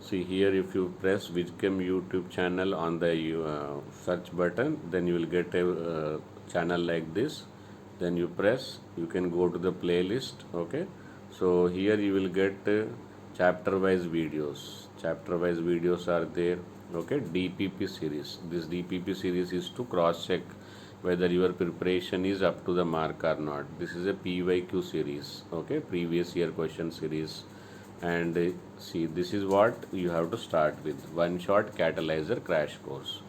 See here, if you press Vijcam YouTube channel on the search button, then you will get a channel like this. Then you press, you can go to the playlist. Okay, so here you will get chapter wise videos. Chapter wise videos are there. Okay, DPP series. This DPP series is to cross check whether your preparation is up to the mark or not. This is a PYQ series. Okay, previous year question series. And see, this is what you have to start with: one shot catalyzer crash course.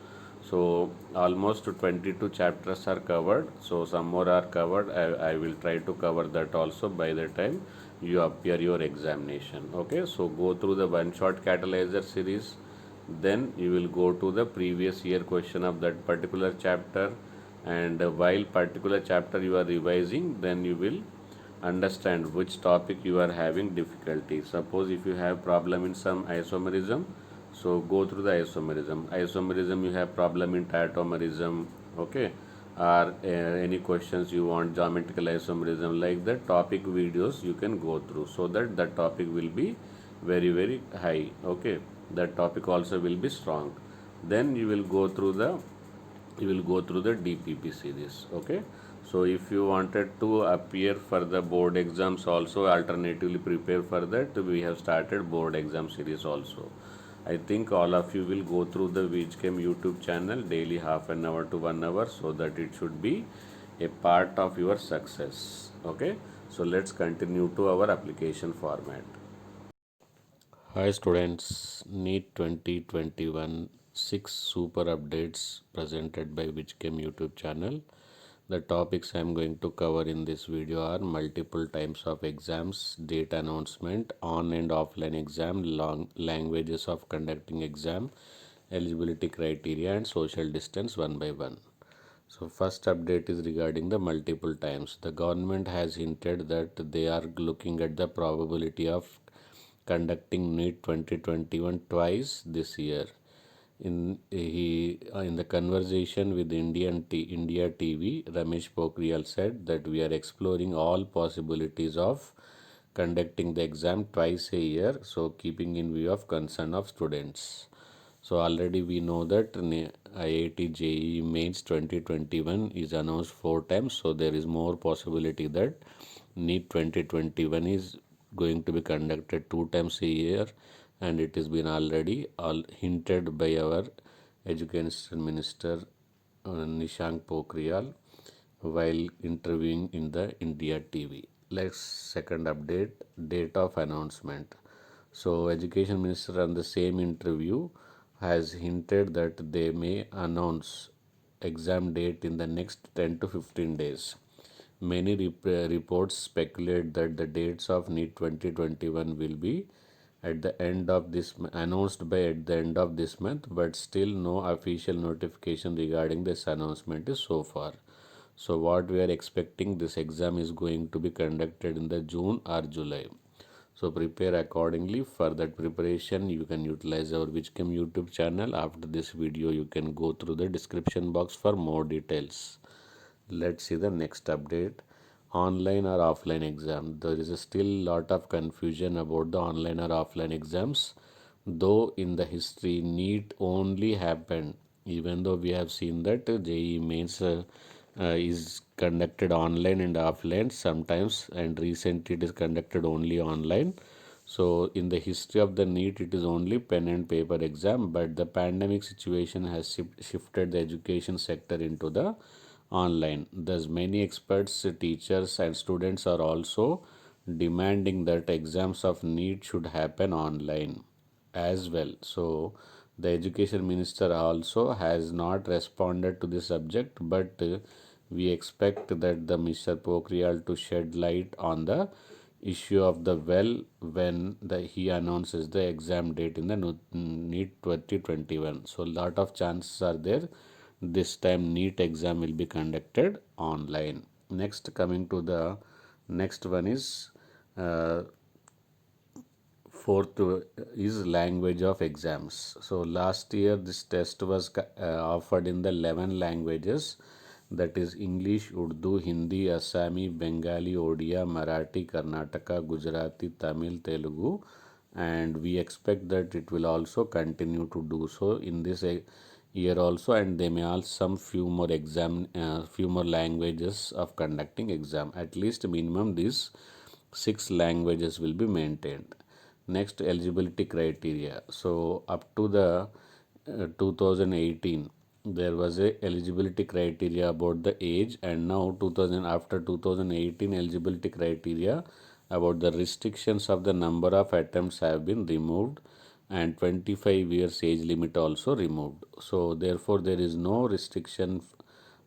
So almost 22 chapters are covered, so some more are covered. I will try to cover that also by the time you appear your examination. Okay, so go through the one shot catalyzer series, then you will go to the previous year question of that particular chapter. And while particular chapter you are revising, then you will understand which topic you are having difficulty. Suppose if you have problem in some isomerism, so go through the isomerism. You have problem in tautomerism. Okay, or any questions you want geometrical isomerism, like that topic videos you can go through, so that that topic will be very high. Okay, that topic also will be strong. Then you will go through the DPP series. Okay, so if you wanted to appear for the board exams also, alternatively prepare for that, we have started board exam series also. I think all of you will go through the Vijcam YouTube channel daily, half an hour to 1 hour, so that it should be a part of your success. Okay, so let's continue to our application format. Hi students, NEET 2021 6 super updates presented by Vijcam YouTube channel. The topics I am going to cover in this video are multiple types of exams, date announcement, on and offline exam, languages of conducting exam, eligibility criteria, and social distance one by one. So first update is regarding the multiple times. The government has hinted that they are looking at the probability of conducting NEET 2021 twice this year. In the conversation with India TV, Ramesh Pokhriyal said that we are exploring all possibilities of conducting the exam twice a year, so keeping in view of concern of students. So already we know that IIT JEE Mains 2021 is announced 4 times, so there is more possibility that NEET 2021 is going to be conducted 2 times a year, and it has been already all hinted by our Education Minister Nishank Pokhriyal while interviewing in the India TV. Let's second update, date of announcement. So Education Minister on the same interview has hinted that they may announce exam date in the next 10 to 15 days. Many reports speculate that the dates of NEET 2021 will be at the end of this announced by at the end of this month, but still no official notification regarding this announcement is so far. So what we are expecting, this exam is going to be conducted in the June or July. So prepare accordingly. For that preparation, you can utilize our Vijcam YouTube channel. After this video, you can go through the description box for more details. Let's see the next update. Online or offline exam. There is still lot of confusion about the online or offline exams. Though in the history, NEET only happened, even though we have seen that JEE Mains is conducted online and offline sometimes, and recently it is conducted only online. So in the history of the NEET, it is only pen and paper exam, but the pandemic situation has shifted the education sector into the online. Thus, many experts, teachers, and students are also demanding that exams of NEET should happen online as well. So, the education minister also has not responded to the subject, but we expect that the Mr. Pokhriyal to shed light on the issue of the well when he announces the exam date in the NEET 2021. So, lot of chances are there this time NEET exam will be conducted online. Next, coming to the next one is fourth is language of exams. So last year this test was offered in the 11 languages, that is English, Urdu, Hindi, Assami, Bengali, Odia, Marathi, Karnataka, Gujarati, Tamil, Telugu, and we expect that it will also continue to do so in this year also, and they may ask some few more languages of conducting exam. At least minimum these 6 languages will be maintained. Next, eligibility criteria. So up to the 2018 there was a eligibility criteria about the age, and now 2000 after 2018 eligibility criteria about the restrictions of the number of attempts have been removed, and 25 years age limit also removed. So therefore there is no restriction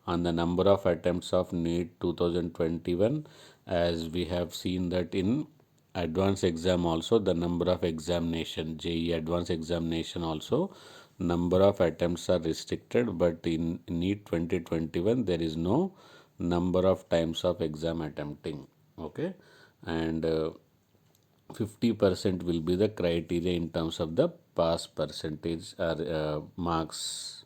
on the number of attempts of NEET 2021, as we have seen that in advanced exam also the number of examination, JEE advanced examination also number of attempts are restricted, but in NEET 2021 there is no number of times of exam attempting. Okay, and 50% will be the criteria in terms of the pass percentage or marks.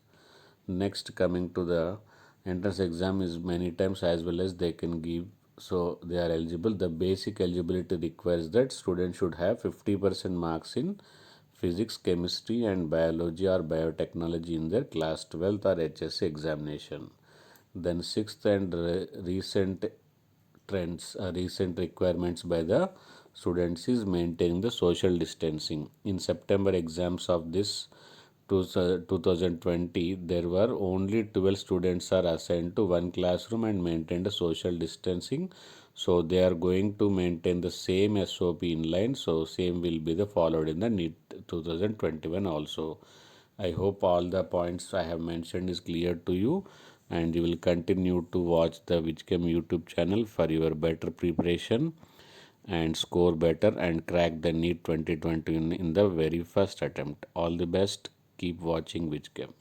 Next, coming to the entrance exam is many times as well as they can give, so they are eligible. The basic eligibility requires that students should have 50% marks in physics, chemistry and biology or biotechnology in their class 12th or HSC examination. Then sixth and recent trends, recent requirements by the students is maintaining the social distancing. In September exams of this 2020, there were only 12 students are assigned to one classroom and maintained a social distancing. So they are going to maintain the same SOP in line. So same will be the followed in the NEET 2021 also. I hope all the points I have mentioned is clear to you, and you will continue to watch the Whichchem YouTube channel for your better preparation and score better and crack the NEET 2020 in the very first attempt. All the best. Keep watching Whichchem.